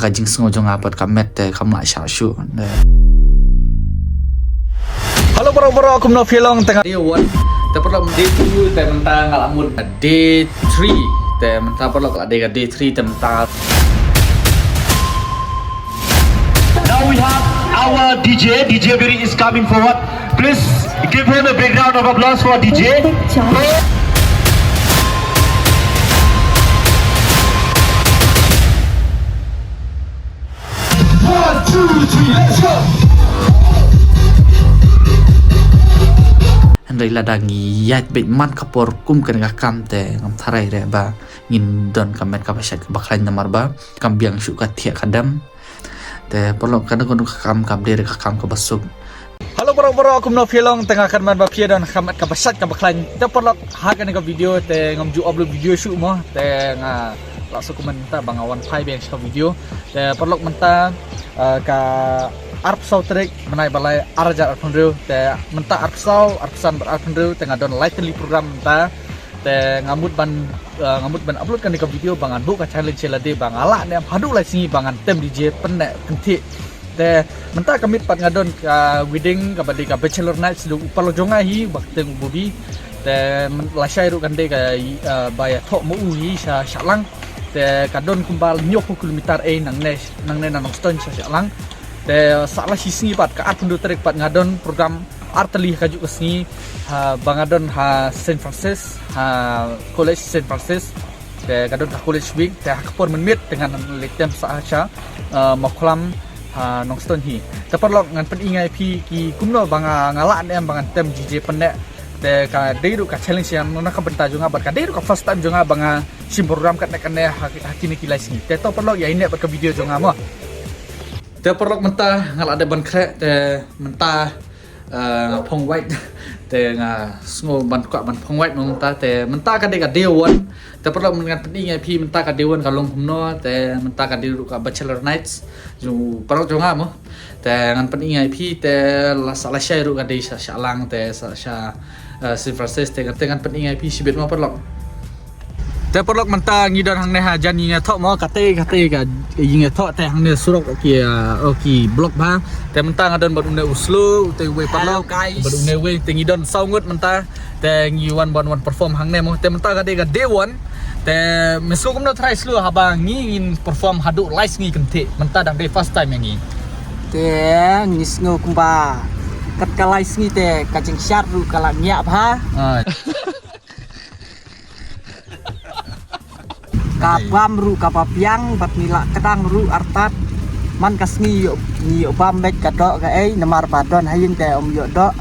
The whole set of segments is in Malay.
kajing sengojong apa kamet te kamla syashu. Halo bro, aku mau film tengah dia one. Te perlu day 2 te mentang ngalamun day 3 te mentang perlu ada day 3 te mentang. Now we have our DJ Biri is coming forward. Please give him a big round of applause for DJ. One, two, three, let's go. Andai ladangi yat bet man kapor kum kan kam te ngam tharai re ba ngin don kamet kapasat baklan namar ba kam biang syuk ka thia kadam te perlu kana kono kam der kam ka basuk. Halo bro, aku mau film tengah kan man ba pia dan kamet kapasat ka baklan te perlu hakan ka video te ngam ju upload video syuk mo te nga langsung komentar bang awan pai bang ka video te perlu menta ka arpsau terik menai balai arjar arpundru te menta arpsan berarpundru tengah don lightly program menta te ngamut ban upload kan di video bangan buka challenge lade bang ala ne hadu lai singi bangan tem DJ penek kenti te menta kami pat ngadon ka wedding ka badi ka bachelor night lu upalo jonga hi bakte bubi te lasai ru kan de ka baya thok mo uhi sa shalang te kadon kumbal nyok kilometer nang ne nang stone sa shalang te salah sisi pat ka arpundu terik pat ngadon program arteli kaju kesni bangadon Saint Francis College Saint Francis te kadon ka college week te kapor menmit dengan letem saacha moklam nongston hi te perlu ngan peningai pi ki kumno banga ngala ne bangan tem DJ pendek te ka deiru ka challenge yang nona ka benta junga bar ka deiru ka first time junga banga sim program kat ne hakini kilai sini te to perlu ya ini ka video junga mo te perlu mentah ngal ada ban krek te mentah phong white te nga sngo ban kwa ban phong white mentah te mentah ka de ka dewan te perlu mengan penting pi mentah ka dewan ka long humno te mentah ka diru ka bachelor nights ju perlu jonga mo te ngan penting pi te la sala shairu ka de sa shalang te sa Saint Francis te ngan penting pi sibet mo perlu te perlu mentah ngidon hang ne ha jan nya thok mo kate ka yinga thok te hang ne surok ki blok ba te mentah ngadon badune uslu te we perlu badune we te ngidon saungut mentah te ngiwan bon perform hang ne mo te mentah ka de ka dewan te mesu kumno try slu haba ngin perform hadu live ngi kente mentah dang de first time ngi te ngis ngo kumba kat kalai ngi te kajing syar ru kala nya ba kabam ru kapapiang bat nila kedang ru artat man kasngi yo bam bet kadok ka namar badon hayin te om yo dok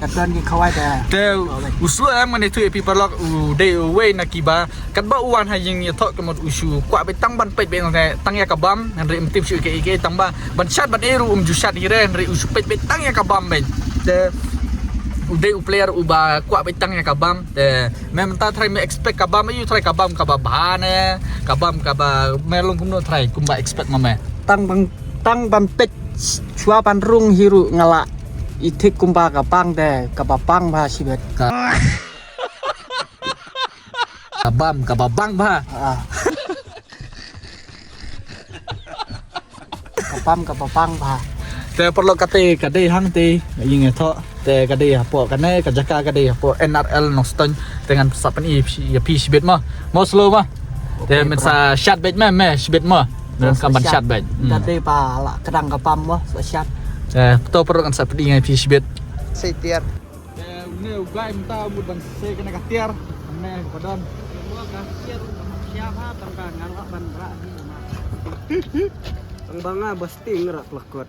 kadon ni kawai te uslu am ngane tu epi perlok de we nakiba kat ba uan hayin yo thok kemot usu kwa be tang ban pet be tang ya kabam nri mtim shu ke tang ba ban shat ban eru ju shat hire nri usu pet be tang ya kabam ben te udah player uba kuat betang ya kabam te memang tak try me expect kabam you try kabam bahane kabam melong kumno try kumba expect mame tang ban pet chua ban rung hiru ngala itik kumba kabang te kabapang ba sibet kababang ba kabapang ba te perlu kate kade hang te ying tho te kade apo kane kajaka kade apo NRL noston dengan sapan ya pi sibet mo slow ma te mensa shot bet me sibet mo dan kaban shot bet kade pa la kedang kapam mo shot to perlu kan sapan ingai pi sibet setiar te ne ugai mta mud ban se kena katiar ne padon mo kasiar siapa tangka ngalak ban ra ang banga basti ngerak lekot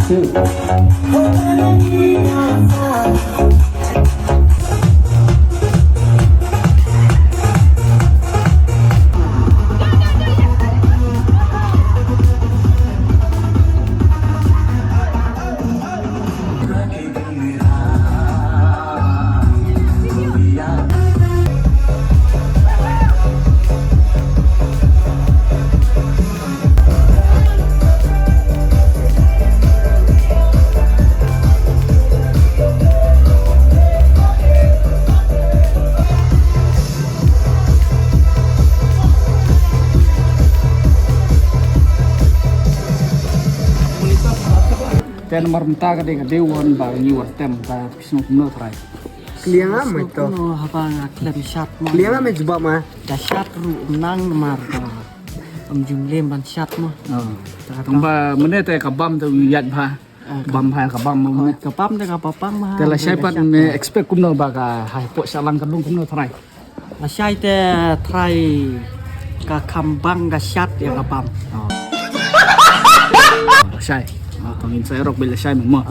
Su. Te nomor menta ka de dewan ba ni watem ba pisno kuno try. Kliang ama ito. No haba ngaklem syat mo. Kliang ama jubah mah. Da syat ru nang namar ka. Jumlem ban syat mo. Tong ba mene te ka bam te yat ba. Bam ha ka bam mo. Kapam da kapapang ma. Te la sai pat me expect kuno ba ka hai po salang kan kuno try. La syai te try ka kambang ga syat ya kapam. Sai. Tong insai rock bela sai mo.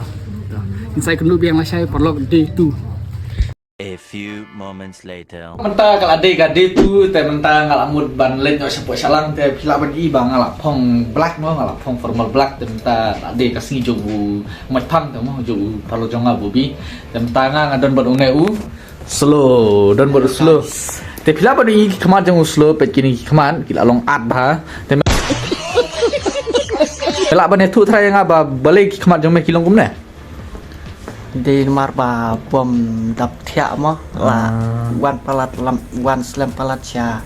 Insai kuno biang la sai perlo day 2. A few moments later. Menta kal ade ka day 2 te menta ngalamud ban len yo sepo salang te pila ban i bang ngalap phong black mo ngalap phong formal black te menta ade ka singi jogu mat phang te mo jogu palo jonga bobi te menta nga ngadon ban ungai u slow don ban slow te pila ban i khaman jong slow pet kini khaman kila long at ba te pila ban thu thra nga ba balik khaman jong me kilong kum ne Di nomor ba bom dap tiak mo la wan palat lam wan slam palat sya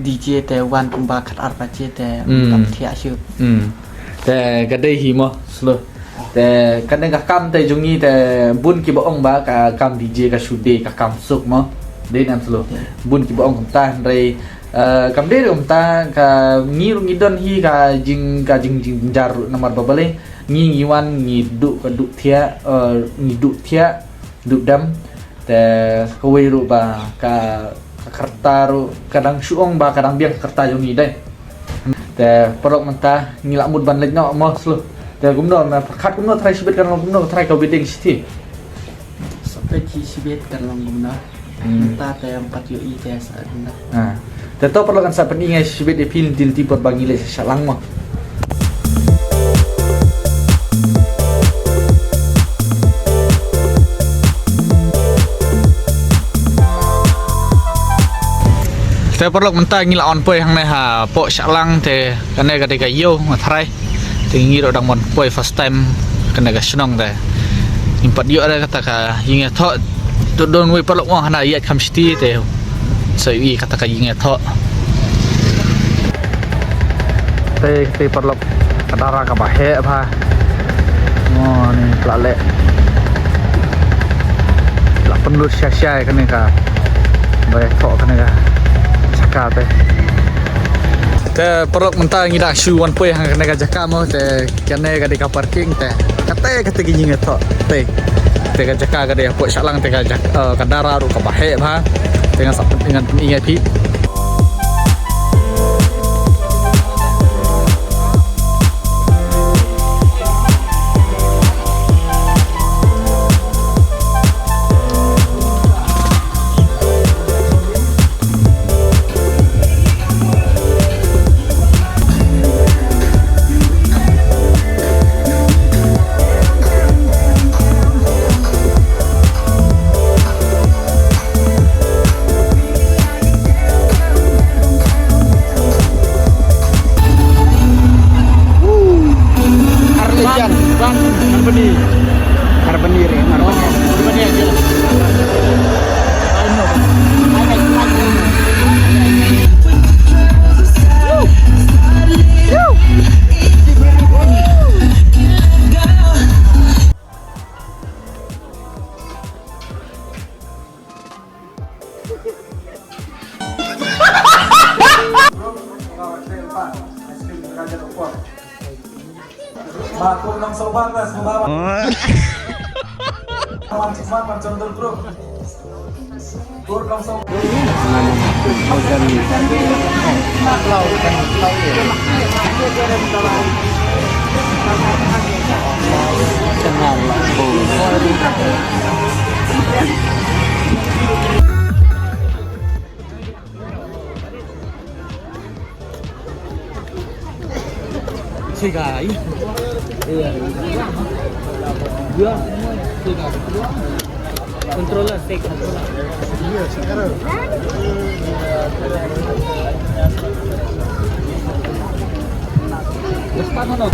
DJ te wan kumba khat arpa je te dap tiak syu. Te kadai hi mo slow te kadang ka kam te jungi te bun ki boong ba ka kam DJ ka sude ka kam suk mo de nam slow bun ki boong ta rei kam de ta ka ngiru ngidon hi ka jing jar nomor babale ngi ngiwan ngi du ka du thia ngi du thia du dam te ko we ru ba ka kerta ru kadang suong ba kadang biang kerta jungi dai te perok menta ngilak mud ban lek no mo slow te gumno na khat gumno try sibet kan gumno try ka bidding city Sampai ci sibet kan long gumna. Ta te 4 yo i te sa gumna. te to perlo kan sa peningai sibet de pil dil tipot bangile sa lang mo te perlo menta ngila on poi hang ne ha po salang te kane ka de ka yo try te ngiro dang mon poi first time kane ka snong te impat yo ada kata ka yinge tho don we perlo wang hana yat kam sti te so i kata ka yinge tho te perlo kadara ka bahe ba oh ni lale la penlut sya kane ka bae tho kane ka te perok menta ngida shu wan poi hang kena jaka mo te kene ka di ka parking te kate ginyi ngeto te ka jaka ka di po salang te ka jaka kadara ru ka bahe ba dengan dengan ingat pi Bakul nang sobat mas, bawa. Cuma macam tu bro. Tur nang sobat. Lau kan lau ya. Jangan lampu. Sigai. Controller, take controller. Depan mana?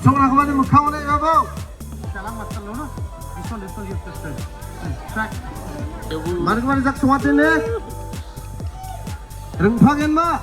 Soalnya kemarin mau kawan ya bau. Mari kemarin sak suatin deh. Rengpangen mak.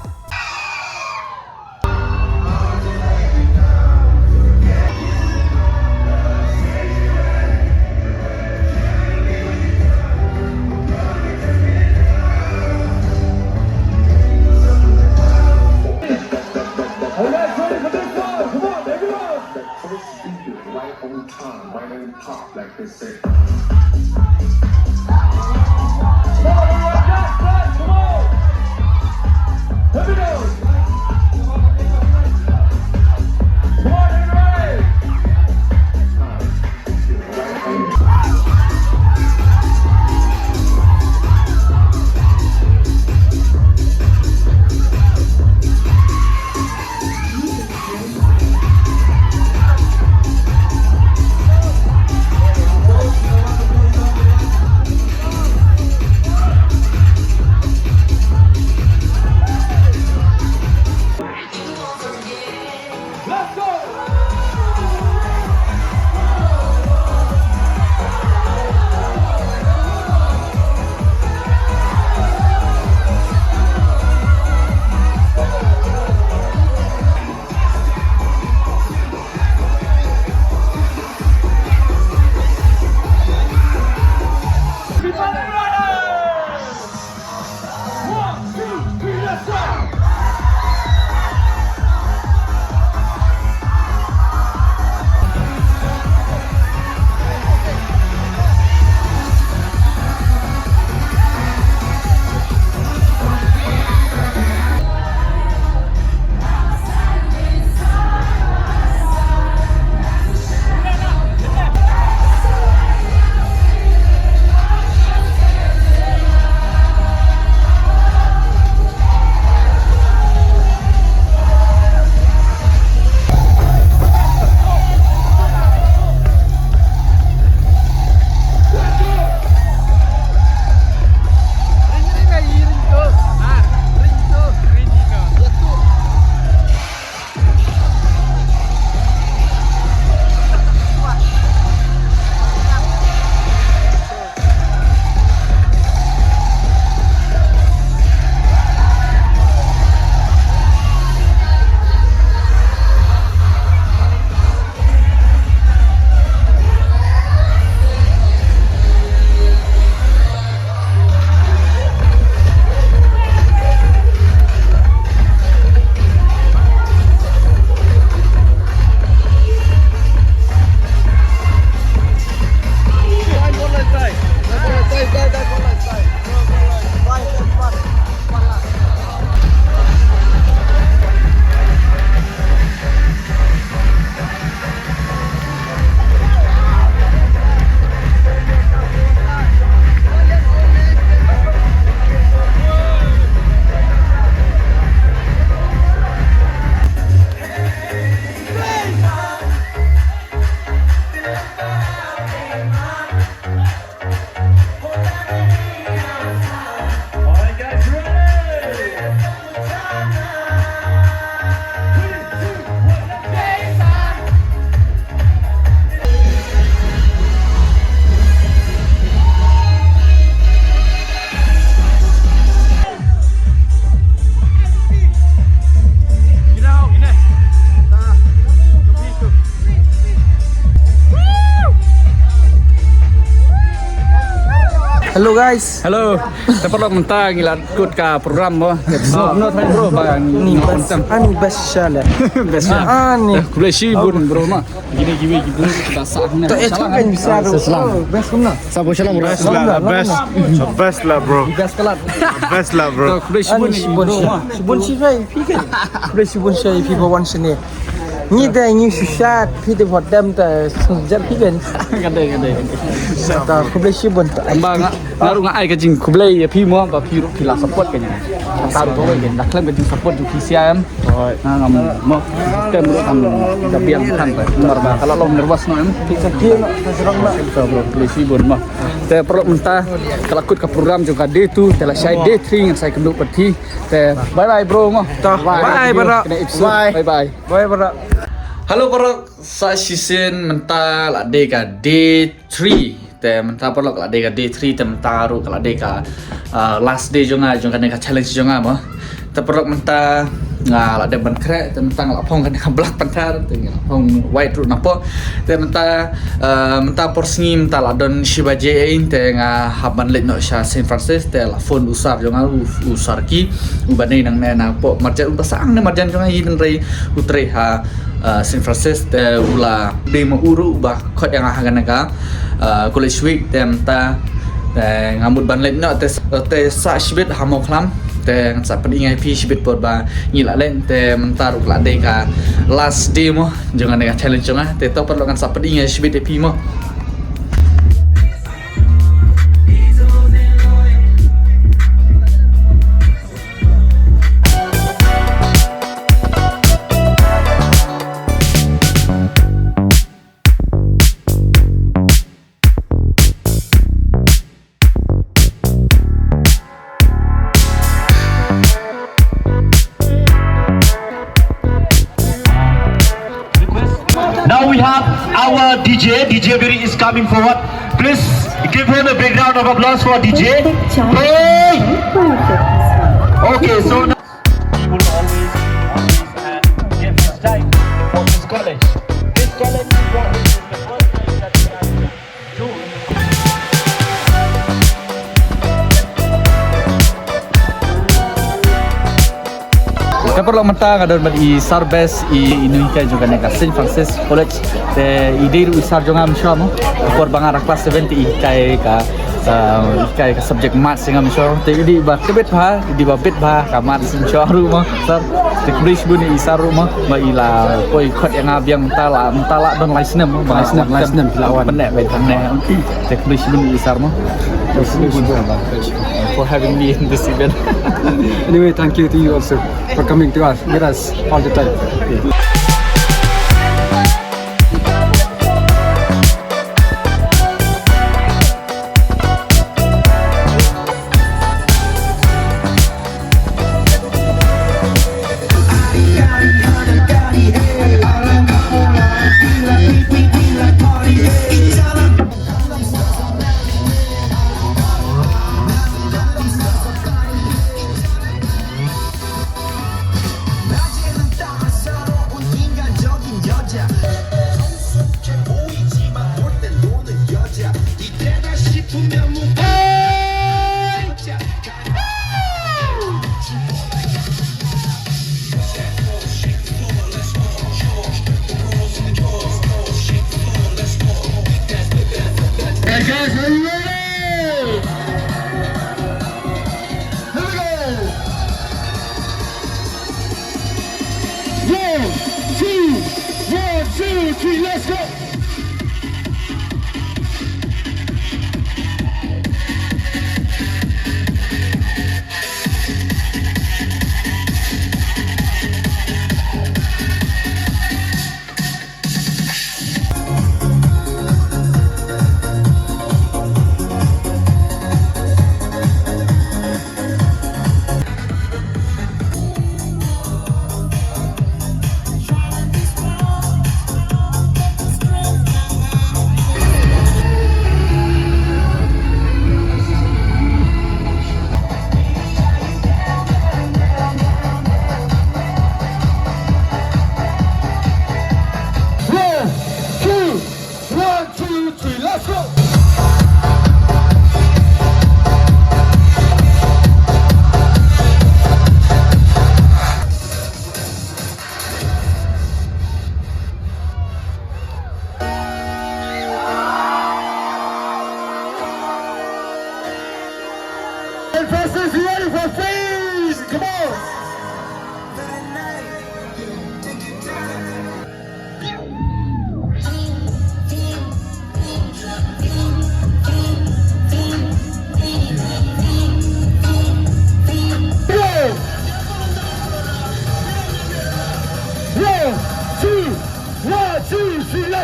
Hello guys. Halo. Dapat lo mentang ngilat ikut ke program mo. No try bro bang. Ni best shala. Best. Ni. Boleh sih bun bro mah. Gini gitu kita sahne. Tak kan bisa. Best guna. Sabo salam bro. Best lah bro. Best kelat. Best lah bro. Boleh sih bun ni bro mah. Subun Shivai Pikan. Boleh Subun Shivai people once ni. Ni dah ni susah. Kita buat dam tak sejak pikan. Kadai. Tak boleh Subun tak. Amba ngaruh ngai ke jing kublai ya pi mo ba pi ru pila support kan ya. Taruh tu kan dak klaim ke jing support ju PCM. Ngam mo tem ru am da biang kan ba. Nomor ba kalau lo nervous no em. Kita dia nak serang nak. Bro boleh sih bun mah. Te perlu mentah kalau ikut ke program juga day 2 telah saya day 3 yang saya kendu pergi. Te bye bro mah. Bye bro. Bye. Bye bro. Halo para sa season mental ade ka day 3 te mental perlu ka ade ka day 3 te mental ru ka ade ka last day jonga ka challenge jonga mo te perlu mental nga ade ban krek te mental la phong kan ka black pantar te phong white ru napo te mental porsingi mental adon shibaje in te nga haban let no sha Saint Francis te la phone usar jonga usar ki ubane nang na po marjan pasang ne marjan jonga yin rei utre ha Saint Francis te ula demo uru ba khot yang akan naga college week temta ngamut ban let no te sa shibit hamo khlam te sa pedingai pi shibit por ba ngila len te mentar ukla de ka last day mo jangan naga challenge jonga te to perlu kan sa pedingai shibit pi mo. Now we have our DJ Biri is coming forward. Please give him a big round of applause for DJ. Hey! Okay, so now he will always give his time for this college. This college is the first thing that we have to do. Kita perlu mentang ada di Sarbes Indonesia juga negara Saint Francis College te ide ru sar jonga msho mo por bangar kelas 70 kai ka subject maths ngam msho te di ba kebet ba di ba bet ba ka maths msho ru mo sar te krish buni isar ru mo ba ila koi khot yang abiang mentala don license mo ba license lawan benek ba tanne te krish buni isar mo for having me in this event. Anyway, thank you to you also for coming to us with us all the time. Let's go!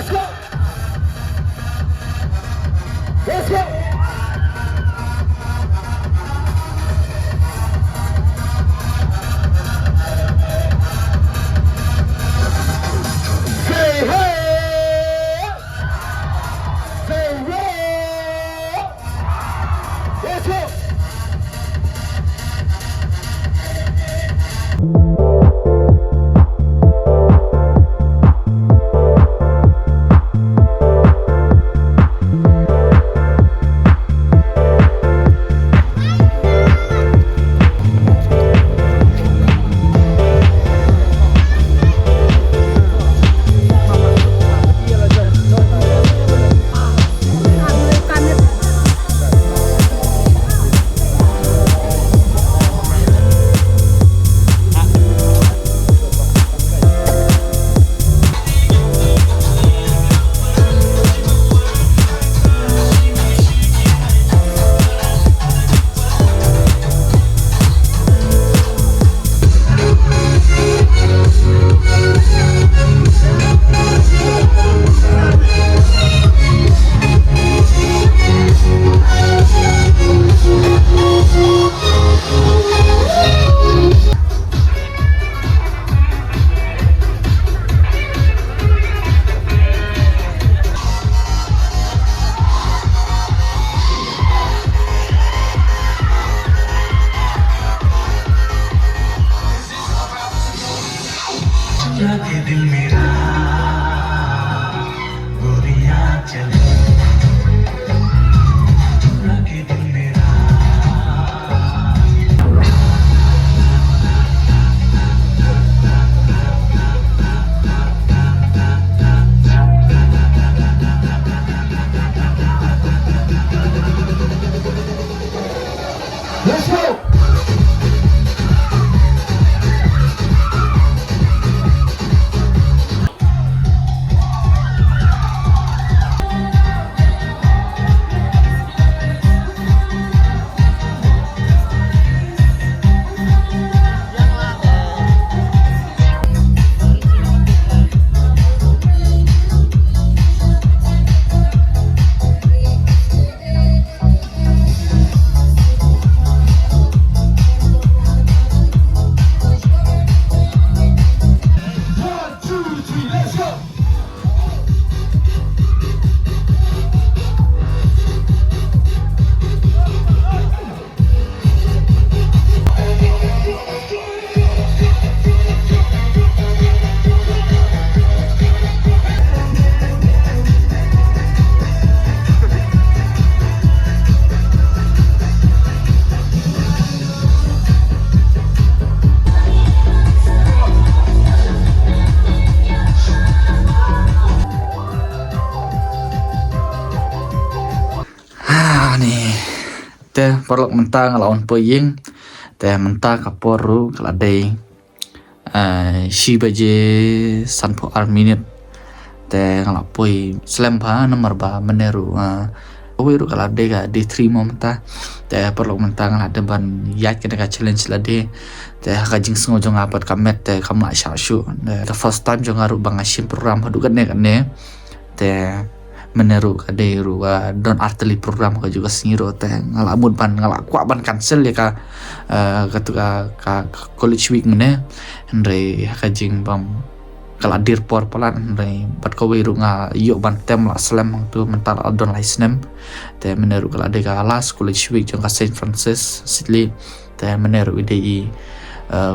Let's go. Let's go. Say hey. Say hey. Let's go. Let's go. te porlok mentang lawan poying te mentang kaporu kaladei shi baje sanpo arminit te ngalapoi slempa nomor ba meneru wiru kaladei ga di 3 momta te porlok mentang ada ban yak kena challenge lade te kajing sengojong apat kamet te kamla syashu the first time jong aru bangasim program hadukan ne te meneru kade ruwa don arteli program ka juga singiro teh ngalamun pan ngalak kwa ban cancel ya ka ketika ka college week mene andre kajing bam kaladir por pelan andre bat ko wiru nga yo ban tem la slam tu mental don licenem teh meneru kalade ka last college week jong ka Saint Francis Sydney teh meneru ide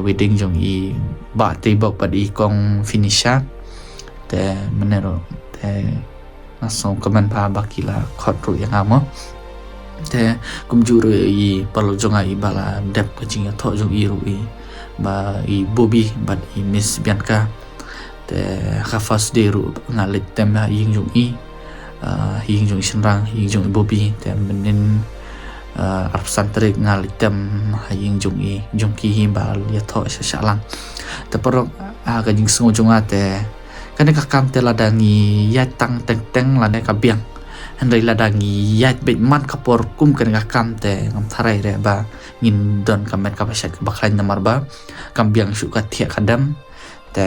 wedding jong i ba te bok padi kong finisha teh meneru teh langsung kemen pa bakila khotru yang amo te kumjuru i perlu jonga i bala dep kajing tho jong i rui ba i Bobby ba i Miss Bianca te khafas deru ngalit tem ying jong i ying jong senrang ying jong Bobby te menin arpsan terik ngalit tem ying jong i jong ki ba ya tho salang te perlu kajing sungo jonga te kan ka kam te ladangi ya tang teng lane ka biang handai ladangi ya bet man kapor kum kan ka kam te ngam tharai re ba ngin don kamet ka pasat baklan namar ba kam biang su ka thia kadam te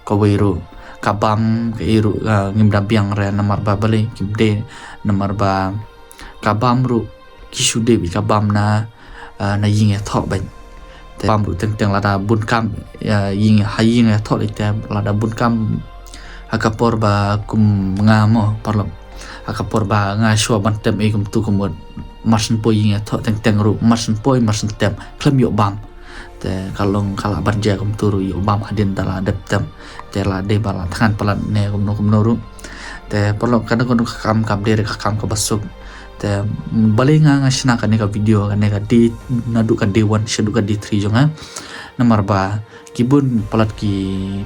ko wiru kabam ke iru ngimda biang re namar ba bale kimde namar ba kabam ru kisude bi kabam na ying thok ban te bam ru teng lada bun kam ying haying thok le te lada bun kam akapor ba kum ngamo parlo akapor ba nga shwa ban tem e kum tu kum masin po ying thok teng ru masin po masin tem klem yo bam te kalong kala barja kum turu yo bam hadin dala adaptem te la de bala than palan ne kum no ru te parlo kada kun kam de kam ka basuk te bale nga shina ka ne ka video ka ne ka di nadu ka day 1 shadu ka day 3 jonga nomor ba kibun palat ki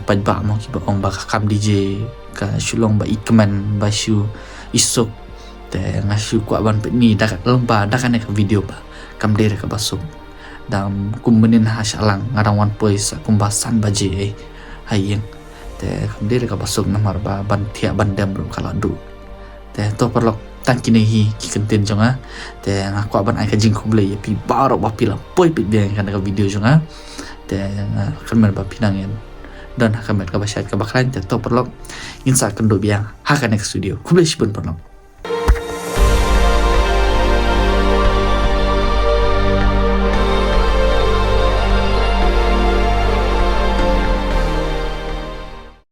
pajba mo ki ba ong ba kam DJ ka shulong ba ikman ba shu isuk te ngashu kwa ban pe ni dak lomba dak ka ne ka video ba kam de ka basuk dam kumbenin hasalang ngarawan pois kumbasan baje hayeng te kam de ka basuk nomor ba ban thia ban dem ru kala du te to parlok tan kini hi ki content jonga te ngakwa ban ai ka jing kumble ya pi baro ba pila poi pi biang kan ka video jonga te kamer ba pinangen dan kamer ka basyat ka baklan te to perlok insa kendo biang hakan ek studio kumble sibun perlok